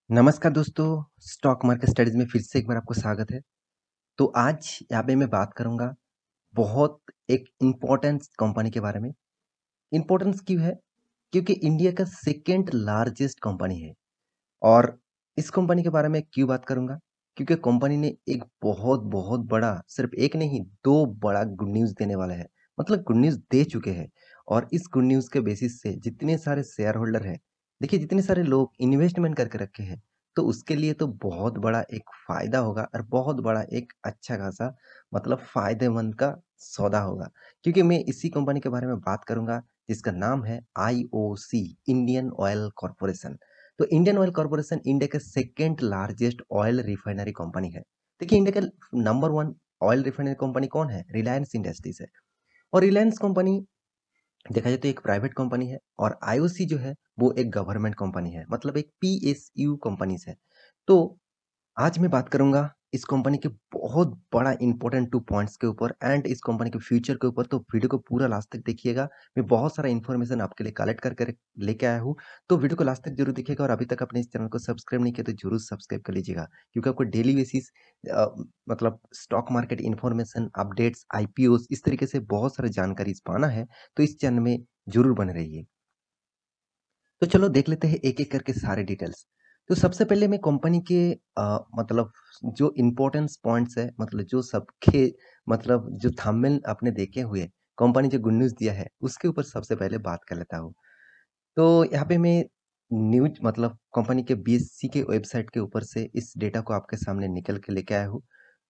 नमस्कार दोस्तों, stock market studies में फिर से एक बार आपको स्वागत है। तो आज यहाँ पे मैं बात करूँगा बहुत एक इम्पोर्टेंट कंपनी के बारे में। इम्पोर्टेंस क्यों है? क्योंकि इंडिया का सेकंड लार्जेस्ट कंपनी है और इस कंपनी के बारे में क्यों बात करूँगा? क्योंकि कंपनी ने एक बहुत बड़ा सिर्फ़ एक नहीं 2 बड़ा गुड न्यूज़ देने वाला है। मतलब गुड न्यूज़ दे चुके हैं और इस गुड न्यूज़ के बेसिस से जितने सारे शेयर होल्डर हैं, देखिए जितने सारे लोग इन्वेस्टमेंट करके रखे हैं, तो उसके लिए तो बहुत बड़ा एक फ़ायदा होगा और बहुत बड़ा एक अच्छा खासा मतलब फ़ायदेमंद का सौदा होगा। क्योंकि मैं इसी कंपनी के बारे में बात करूँगा जिसका नाम है आईओसी, इंडियन ऑयल कॉर्पोरेशन। तो इंडियन ऑयल कॉर्पोरेशन इंडिया का second largest oil refinery company है। देखिए इंडिया का नंबर 1 ऑयल रिफाइनरी कंपनी कौन है? रिलायंस इंडस्ट्रीज़ है और रिलायंस कंपनी देखा जाए तो एक प्राइवेट कंपनी है और आईओसी जो है वो एक गवर्नमेंट कंपनी है, मतलब एक पीएसयू कंपनीज़ है। तो आज मैं बात करूँगा इस कंपनी के बहुत बड़ा इम्पोर्टेंट 2 पॉइंट्स के ऊपर एंड इस कंपनी के फ्यूचर के ऊपर, तो वीडियो को पूरा लास्ट तक देखिएगा। मैं बहुत सारा इन्फॉर्मेशन आपके लिए कलेक्ट करके लेके आया हूँ, तो वीडियो को लास्ट तक ज़रूर देखिएगा और अभी तक आपने इस चैनल को सब्सक्राइब नहीं किया तो ज़रूर सब्सक्राइब कर लीजिएगा। क्योंकि आपको डेली बेसिस अ, मतलब स्टॉक मार्केट इन्फॉर्मेशन, अपडेट्स, आईपीओज़ इस तरीके से बहुत सारी जानकारी पाना है, तो इस चैनल में ज़रूर बने रहिए। तो चलो देख लेते हैं एक-एक करके सारे डिटेल्स। तो सबसे पहले मैं कंपनी के मतलब जो इम्पोर्टेंस पॉइंट्स है, मतलब जो सबके मतलब जो थंबनेल आपने देखे हुए, कंपनी जो गुड न्यूज़ दिया है, उसके ऊपर सबसे पहले बात कर लेता हूँ। तो यहाँ पे मैं न्यूज़ मतलब कंपनी के बीएसई के वेबसाइट के ऊपर से इस डेटा को आपके सामने निकल के लेके आया हूँ।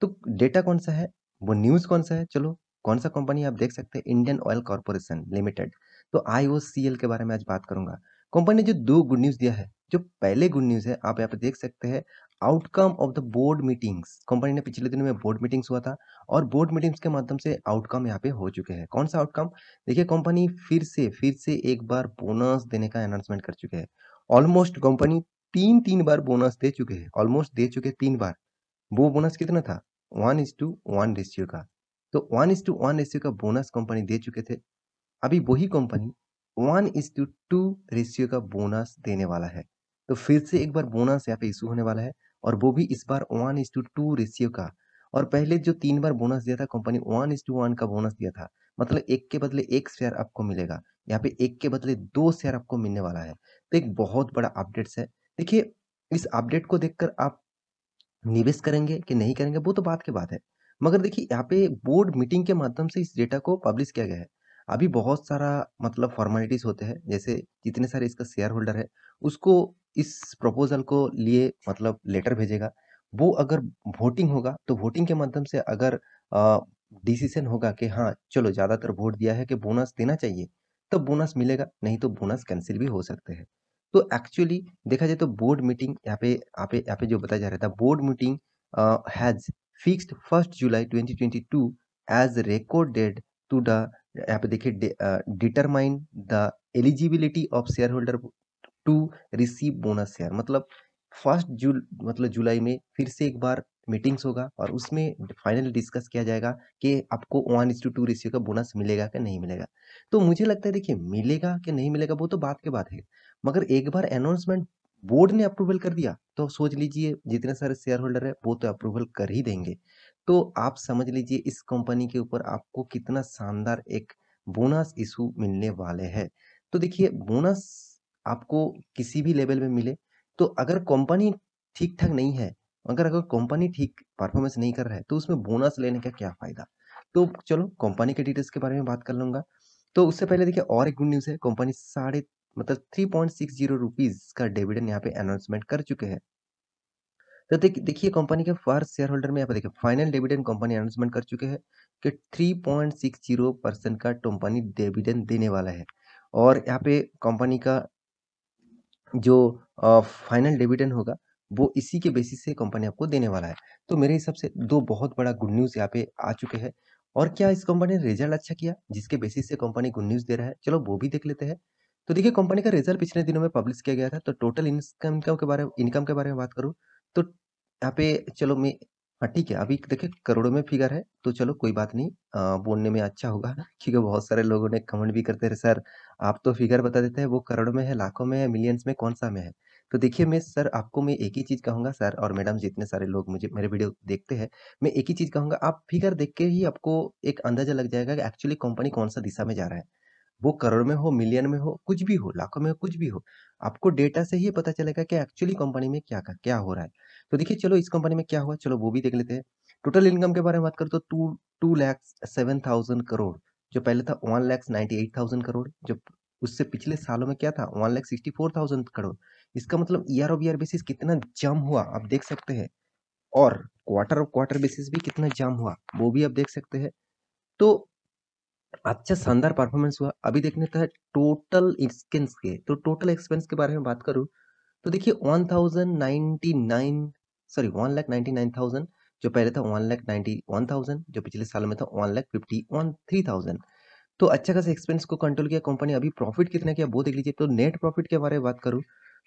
तो डेटा कौन-सा है? वो न्यूज़ कौन-सा है? चलो, कौन-सा कंपनी है आप देख सकते हैं, इंडियन ऑयल कॉर्पोरेशन लिमिटेड। तो आईओसीएल के बारे में आज बात करूँगा। कंपनी ने जो 2 गुड न्यूज़ दिया है, जो पहले गुड न्यूज़ है, आप यहाँ पे देख सकते हैं, outcome of the board meetings. Company ने पिछले दिनों में बोर्ड मीटिंग्स हुआ था और बोर्ड मीटिंग्स के माध्यम से आउटकम यहाँ पे हो चुके हैं। कौन-सा आउटकम? देखिए कंपनी फिर से एक बार बोनस देने का अनाउंसमेंट कर चुके हैं। ऑलमोस्ट कंपनी 3-3 बार बोनस दे चुके हैं, ऑलमोस्ट दे चुके हैं 3 बार। वो बोनस कितना था? 1:1 रेशियो का। तो 1:1 रेशियो का बोनस कंपनी दे चुके थे। अभी वही कंपनी 1:2 रेशियो का बोनस देने वाला है। तो फिर से एक बार बोनस यहाँ पे इश्यू होने वाला है और वो भी इस बार 1:2 रेशियो का। और पहले जो 3 बार बोनस दिया था कंपनी, 1:1 का बोनस दिया था। मतलब 1 के बदले 1 शेयर आपको मिलेगा। यहाँ पे 1 के बदले 2 शेयर आपको मिलने वाला है। तो एक बहुत बड़ा अपडेट्स है। देखिए, इस अपडेट को देखकर आप निवेश करेंगे कि नहीं करेंगे वो तो बात की बात है। मगर देखिए यहाँ पे बोर्ड मीटिंग के माध्यम से इस डेटा को पब्लिश किया गया है। अभी बहुत सारा मतलब फॉर्मेलिटीज़ होते हैं, जैसे जितने सारे इसका शेयर होल्डर है, उसको इस प्रपोज़ल को लिए मतलब लेटर भेजेगा। वो अगर वोटिंग होगा, तो वोटिंग के माध्यम से अगर अ, डिसीज़न होगा कि हाँ, चलो ज़्यादातर वोट दिया है कि बोनस देना चाहिए, तब बोनस मिलेगा, नहीं तो बोनस कैंसल भी हो सकते हैं। तो एक्चुअली देखा जाए तो बोर्ड मीटिंग यहाँ पे जो बताया जा रहा था, board meeting has fixed 1 July 2022 as record date to the यहाँ पे देखिए determine the eligibility of share holder to receive bonus share. मतलब 1 मतलब जुलाई में फिर से एक बार मीटिंग्स होगा और उसमें फाइनली डिस्कस किया जाएगा कि आपको 1:2 रेशियो का बोनस मिलेगा कि नहीं मिलेगा। तो मुझे लगता है देखिए, मिलेगा कि नहीं मिलेगा वो तो बात की बात है। मगर एक बार अनाउंसमेंट बोर्ड ने अप्रूवल कर दिया, तो सोच लीजिए जितने सारे शेयर होल्डर है वो तो अप्रूवल कर ही देंगे। तो आप समझ लीजिए इस कंपनी के ऊपर आपको कितना शानदार एक बोनस इश्यू मिलने वाले हैं। तो देखिए बोनस आपको किसी भी लेवल में मिले, तो अगर कंपनी ठीक-ठाक नहीं है, अगर कंपनी ठीक परफॉर्मेंस नहीं कर रहा है, तो उसमें बोनस लेने का क्या फ़ायदा? तो चलो कंपनी के डिटेल्स के बारे में बात कर लूँगा। तो उससे पहले देखिए और एक गुड न्यूज़ है, कंपनी साढ़े मतलब ₹3.60 का डिविडेंड यहाँ पे अनाउंसमेंट कर चुके हैं। तो देखिए कंपनी के फर्स्ट शेयर होल्डर में यहाँ पे देखिए फाइनल डिविडेंड कंपनी अनाउंसमेंट कर चुके हैं कि 3.60% का कंपनी डिविडेंड देने वाला है। और यहाँ पे कंपनी का जो फाइनल डिविडेंड होगा, वो इसी के बेसिस से कंपनी आपको देने वाला है। तो मेरे हिसाब से 2 बहुत बड़ा गुड न्यूज़ यहाँ पे आ चुके हैं। और क्या इस कंपनी ने रिज़ल्ट अच्छा किया, जिसके बेसिस से कंपनी गुड न्यूज़ दे रहा है? चलो वो भी देख लेते हैं। तो देखिए कंपनी का रिज़ल्ट पिछले दिनों में पब्लिश किया गया था, तो टोटल इनकम के बारे में बात करूँ, तो यहाँ पे चलो मैं हाँ, ठीक है, अभी देखिए करोड़ों में फिगर है, तो चलो कोई बात नहीं, बोलने में अच्छा होगा क्योंकि बहुत सारे लोगों ने कमेंट भी करते रहे, सर आप तो फिगर बता देते हैं वो करोड़ में है, लाखों में है, मिलियंस में, कौन-सा में है? तो देखिए मैं सर आपको मैं एक ही चीज़ कहूँगा सर और मैडम जितने सारे लोग मुझे मेरे वीडियो देखते हैं, मैं एक ही चीज़ कहूँगा आप फिगर देख के ही आपको एक अंदाज़ा लग जाएगा कि एक्चुअली कंपनी कौन-सा दिशा में जा रहा है। वो करोड़ में हो, मिलियन में हो, कुछ भी हो, लाखों में हो, कुछ भी हो, आपको डेटा से ही पता चलेगा कि एक्चुअली कंपनी में क्या हो रहा है। तो देखिए चलो इस कंपनी में क्या हुआ, चलो वो भी देख लेते हैं। टोटल इनकम के बारे में बात करें तो 2,07,000 करोड़, जो पहले था 1,98,000 करोड़, जो उससे पिछले सालों में क्या था 1,64,000 करोड़। इसका मतलब ईयर ऑफ ईयर बेसिस कितना जंप हुआ आप देख सकते हैं और क्वार्टर ऑफ क्वार्टर बेसिस भी कितना जंप हुआ, वो भी आप देख सकते हैं। तो अच्छा शानदार परफॉर्मेंस हुआ। अभी देखने तो है टोटल एक्सपेंस के, तो टोटल एक्सपेंस के बारे में बात करूँ, तो देखिए 1099 सॉरी 1,99,000 जो पहले था 1,91,000 जो पिछले साल में था 1,51,3,000। तो अच्छा खासा एक्सपेंस को कंट्रोल किया कंपनी। अभी प्रॉफिट कितना किया वो देख लीजिए। तो नेट प्रॉफिट के बारे में बात करूँ,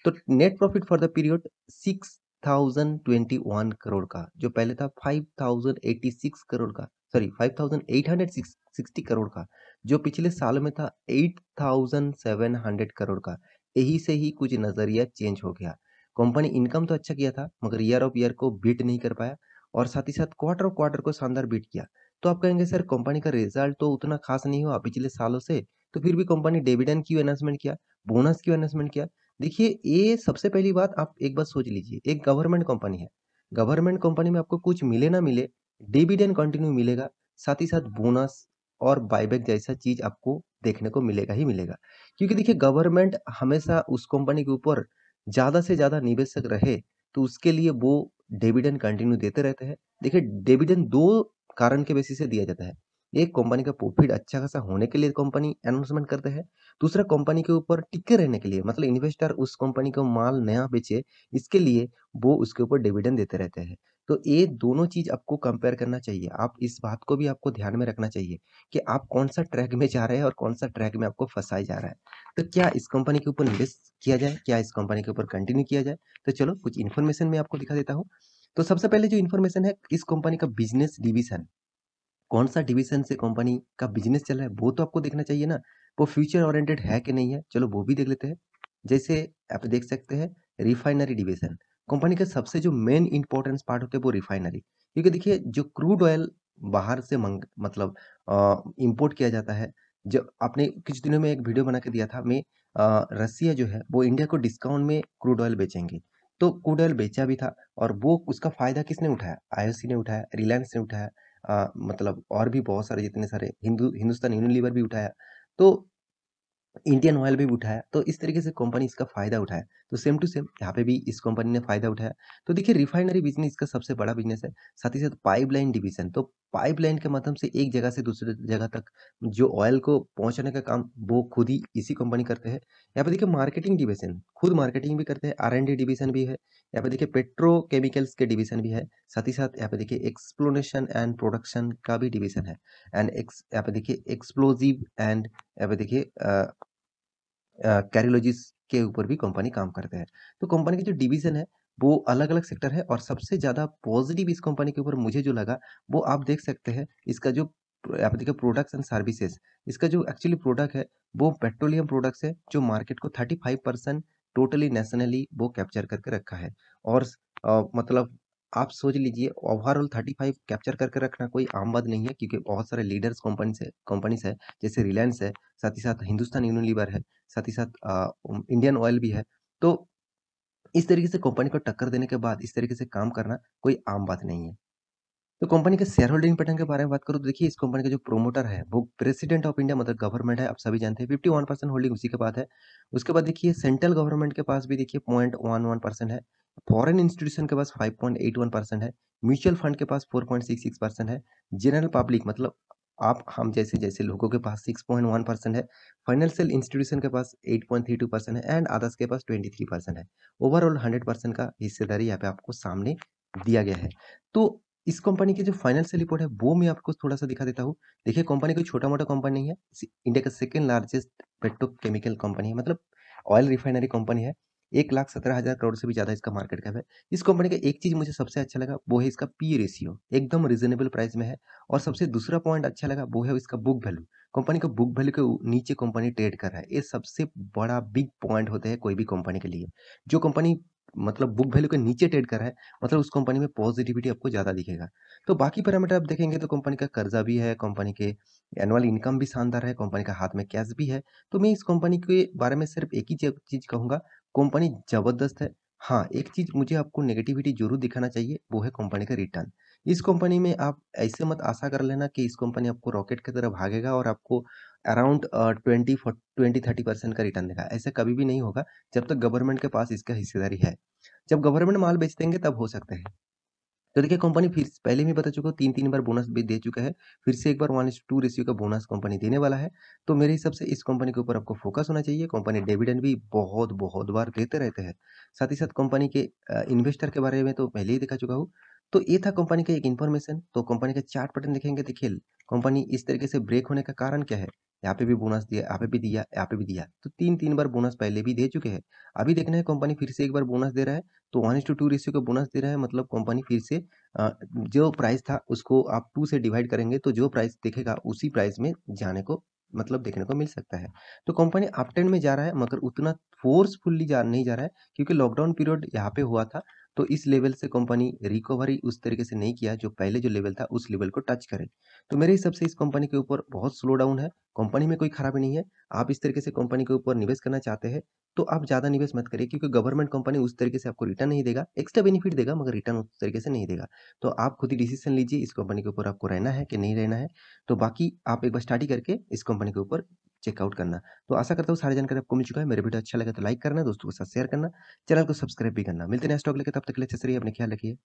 तो net profit for the period 6,021 crore का, जो पहले था 5,086 करोड़ का, सॉरी 5,860 करोड़ का, जो पिछले साल में था 8,700 करोड़ का। यही से ही कुछ नजरिया चेंज हो गया। कंपनी इनकम तो अच्छा किया था मगर ईयर ऑफ ईयर को बीट नहीं कर पाया और साथ ही साथ क्वार्टर ऑफ क्वार्टर को शानदार बीट किया। तो आप कहेंगे सर कंपनी का रिजल्ट तो उतना खास नहीं हुआ पिछले सालों से, तो फिर भी कंपनी डिविडेंड क्यों अनाउंसमेंट किया, बोनस क्यों अनाउंसमेंट किया? देखिए ये सबसे पहली बात आप एक बात सोच लीजिए, एक गवर्नमेंट कंपनी है। गवर्नमेंट कंपनी में आपको कुछ मिले ना मिले, डिविडेंड कंटिन्यू मिलेगा, साथ ही साथ बोनस और बायबैक जैसा चीज आपको देखने को मिलेगा ही मिलेगा। क्योंकि देखिए गवर्नमेंट हमेशा उस कंपनी के ऊपर ज्यादा से ज्यादा निवेशक रहे, तो उसके लिए वो डिविडेंड कंटिन्यू देते रहते हैं। देखिए डिविडेंड दो कारण के बेसिस से दिया जाता है। एक कंपनी का प्रॉफिट अच्छा खासा होने के लिए कंपनी अनाउंसमेंट करते हैं। दूसरा कंपनी के ऊपर टिके रहने के लिए, मतलब इन्वेस्टर उस कंपनी को माल नया बेचे, इसके लिए वो उसके ऊपर डिविडेंड देते रहते हैं। तो ये दोनों चीज आपको कंपेयर करना चाहिए। आप इस बात को भी आपको ध्यान में रखना चाहिए कि आप कौन सा ट्रैक में जा रहे हैं और कौन सा ट्रैक में आपको फंसाया जा रहा है। तो क्या इस कंपनी के ऊपर निवेश किया जाए, क्या इस कंपनी के ऊपर कंटिन्यू किया जाए? तो चलो कुछ इन्फॉर्मेशन मैं आपको दिखा देता हूँ। तो सबसे पहले जो इन्फॉर्मेशन है इस कंपनी का बिजनेस डिवीजन, कौन सा डिवीजन से कंपनी का बिजनेस चल रहा है वो तो आपको देखना चाहिए ना। वो फ्यूचर ओरिएंटेड है कि नहीं है, चलो वो भी देख लेते हैं। जैसे आप देख सकते हैं रिफाइनरी डिवीजन, कंपनी का सबसे जो मेन इंपॉर्टेंस पार्ट होता है वो रिफाइनरी। क्योंकि देखिए जो क्रूड ऑयल बाहर से मतलब इंपोर्ट किया जाता है। जो आपने कुछ दिनों में एक वीडियो बना के दिया था, मैं रसिया जो है वो इंडिया को डिस्काउंट में क्रूड ऑयल बेचेंगे। तो क्रूड ऑयल बेचा भी था और वो उसका फायदा किसने उठाया, आईओसी ने उठाया, रिलायंस ने उठाया, मतलब और भी बहुत सारे जितने सारे हिंदुस्तान यूनिलीवर भी उठाया, तो इंडियन ऑयल भी उठाया। तो इस तरीके से कंपनी इसका फायदा उठाया। तो सेम टू सेम यहाँ पे भी इस कंपनी ने फायदा उठाया। तो देखिए रिफाइनरी बिजनेस इसका सबसे बड़ा बिजनेस है। साथ ही साथ पाइपलाइन डिवीजन, तो पाइपलाइन के माध्यम से एक जगह से दूसरी जगह तक जो ऑयल को पहुंचाने का काम वो खुद ही इसी कंपनी करते हैं। यहाँ पे देखिए मार्केटिंग डिवीजन, खुद मार्केटिंग भी करते हैं, R&D डिवीजन भी है। यहाँ पे देखिए पेट्रोकेमिकल्स के डिवीजन भी है। साथ ही साथ यहाँ पे देखिए एक्सप्लोरेशन एंड प्रोडक्शन का भी डिवीजन है। एंड यहाँ पे देखिए एक्सप्लोजिव एंड यहाँ पे देखिए कैरियोलॉजिस के ऊपर भी कंपनी काम करते हैं। तो कंपनी की जो डिवीजन है वो अलग-अलग सेक्टर है और सबसे ज़्यादा पॉजिटिव इस कंपनी के ऊपर मुझे जो लगा वो आप देख सकते हैं इसका जो आप देखिए प्रोडक्ट्स एंड सर्विसेज, इसका जो एक्चुअली प्रोडक्ट है वो पेट्रोलियम प्रोडक्ट्स है जो मार्केट को 35% टोटली नेशनली वो कैप्चर करके रखा है। और मतलब आप सोच लीजिए ओवरऑल 35 कैप्चर करके रखना कोई आम बात नहीं है, क्योंकि बहुत सारे लीडर्स कंपनीज है जैसे रिलायंस है, साथ ही साथ हिंदुस्तान यूनिलीवर है, साथ ही साथ इंडियन ऑयल भी है। तो इस तरीके से कंपनी को टक्कर देने के बाद इस तरीके से काम करना कोई आम बात नहीं है। तो कंपनी के शेयर होल्डिंग पैटर्न के बारे में बात करूँ तो देखिए इस कंपनी का जो प्रोमोटर है वो प्रेसिडेंट ऑफ इंडिया मतलब गवर्नमेंट है, आप सभी जानते हैं 51% होल्डिंग उसी के बाद है। उसके बाद देखिए सेंट्रल गवर्नमेंट के पास भी देखिए 0.11% है। फॉरेन इंस्टीट्यूशन के पास 5.81% है। म्यूचुअल फंड के पास 4.66% है। जनरल पब्लिक मतलब आप हम जैसे जैसे लोगों के पास 6.1% है। फाइनेंशियल इंस्टीट्यूशन के पास 8.32% है एंड अदर्स के पास 23% है। ओवरऑल 100% का हिस्सेदारी यहाँ पे आपको सामने दिया गया है। तो इस कंपनी की जो फाइनेंशियल रिपोर्ट है वो मैं आपको थोड़ा-सा दिखा देता हूँ। देखिए कंपनी कोई छोटा-मोटा कंपनी नहीं है। इंडिया का सेकंड लार्जेस्ट पेट्रोकेमिकल कंपनी है, मतलब ऑयल रिफाइनरी कंपनी है। 1,17,000 करोड़ से भी ज़्यादा इसका मार्केट कैप है। इस कंपनी का एक चीज़ मुझे सबसे अच्छा लगा वो है इसका पी रेशियो, एकदम रीज़नेबल प्राइस में है। और सबसे दूसरा पॉइंट अच्छा लगा वो है इसका बुक वैल्यू। कंपनी का बुक वैल्यू के नीचे कंपनी ट्रेड कर रहा है। ये सबसे बड़ा बिग पॉइंट होता है कोई भी कंपनी के लिए। जो कंपनी मतलब बुक वैल्यू के नीचे ट्रेड कर रहा है, मतलब उस कंपनी में पॉजिटिविटी आपको ज़्यादा दिखेगा। तो बाकी पैरामीटर आप देखेंगे तो कंपनी का कर्जा भी है, कंपनी के एनुअल इनकम भी शानदार है, कंपनी का हाथ में कैश भी है। तो मैं इस कंपनी के बारे में सिर्फ एक ही चीज़ कहूँगा, कंपनी ज़बरदस्त है। हाँ, एक चीज़ मुझे आपको नेगेटिविटी ज़रूर दिखाना चाहिए, वो है कंपनी का रिटर्न। इस कंपनी में आप ऐसे मत आशा कर लेना कि इस कंपनी आपको रॉकेट की तरह भागेगा और आपको अराउंड 20-30% का रिटर्न देगा। ऐसा कभी भी नहीं होगा, जब तक गवर्नमेंट के पास इसका हिस्सेदारी है। जब गवर्नमेंट माल बेच देंगे तब हो सकता है। तो देखिए कंपनी फिर पहले भी बता चुका हूँ 3-3 बार बोनस भी दे चुका है। फिर से एक बार 1:2 रेशियो का बोनस कंपनी देने वाला है। तो मेरे हिसाब से इस कंपनी के ऊपर आपको फोकस होना चाहिए। कंपनी डिविडेंड भी बहुत-बहुत बार देते रहते हैं। साथ ही साथ कंपनी के इन्वेस्टर के बारे में तो पहले ही दिखा चुका हूँ। तो ये था कंपनी का एक इन्फॉर्मेशन। तो कंपनी का चार्ट पैटर्न देखेंगे, देखिए कंपनी इस तरीके से ब्रेक होने का कारण क्या है? यहाँ पे भी बोनस दिया, यहाँ पे भी दिया, यहाँ पे भी दिया। तो 3-3 बार बोनस पहले भी दे चुके हैं। अभी देखना है कंपनी फिर से एक बार बोनस दे रहा है। तो 1:2 रेशियो का बोनस दे रहा है, मतलब कंपनी फिर से जो प्राइस था उसको आप 2 से डिवाइड करेंगे तो जो प्राइस दिखेगा उसी प्राइस में जाने को मतलब देखने को मिल सकता है। तो कंपनी अपट्रेंड में जा रहा है, मगर उतना फ़ोर्सफुली नहीं जा रहा है, क्योंकि लॉकडाउन पीरियड यहाँ पे हुआ था। तो इस लेवल से कंपनी रिकवरी उस तरीके से नहीं किया जो पहले जो लेवल था उस लेवल को टच करे। तो मेरे हिसाब से इस कंपनी के ऊपर बहुत स्लो डाउन है। कंपनी में कोई खराबी नहीं है। आप इस तरीके से कंपनी के ऊपर निवेश करना चाहते हैं तो आप ज़्यादा निवेश मत करिए, क्योंकि गवर्नमेंट कंपनी उस तरीके से आपको रिटर्न नहीं देगा। एक्स्ट्रा बेनिफिट देगा मगर रिटर्न उस तरीके से नहीं देगा। तो आप खुद ही डिसीजन लीजिए इस कंपनी के ऊपर आपको रहना है कि नहीं रहना है। तो बाकी आप एक बार स्टडी करके इस कंपनी के ऊपर चेकआउट करना। तो आशा करता हूँ सारी जानकारी आपको मिल चुका है। मेरा वीडियो अच्छा लगा तो लाइक करना, दोस्तों के साथ शेयर करना, चैनल को सब्सक्राइब भी करना। मिलते हैं नेक्स्ट टॉपिक लेके, तब तक के लिए अच्छा रहिए, अपना ख्याल रखिए।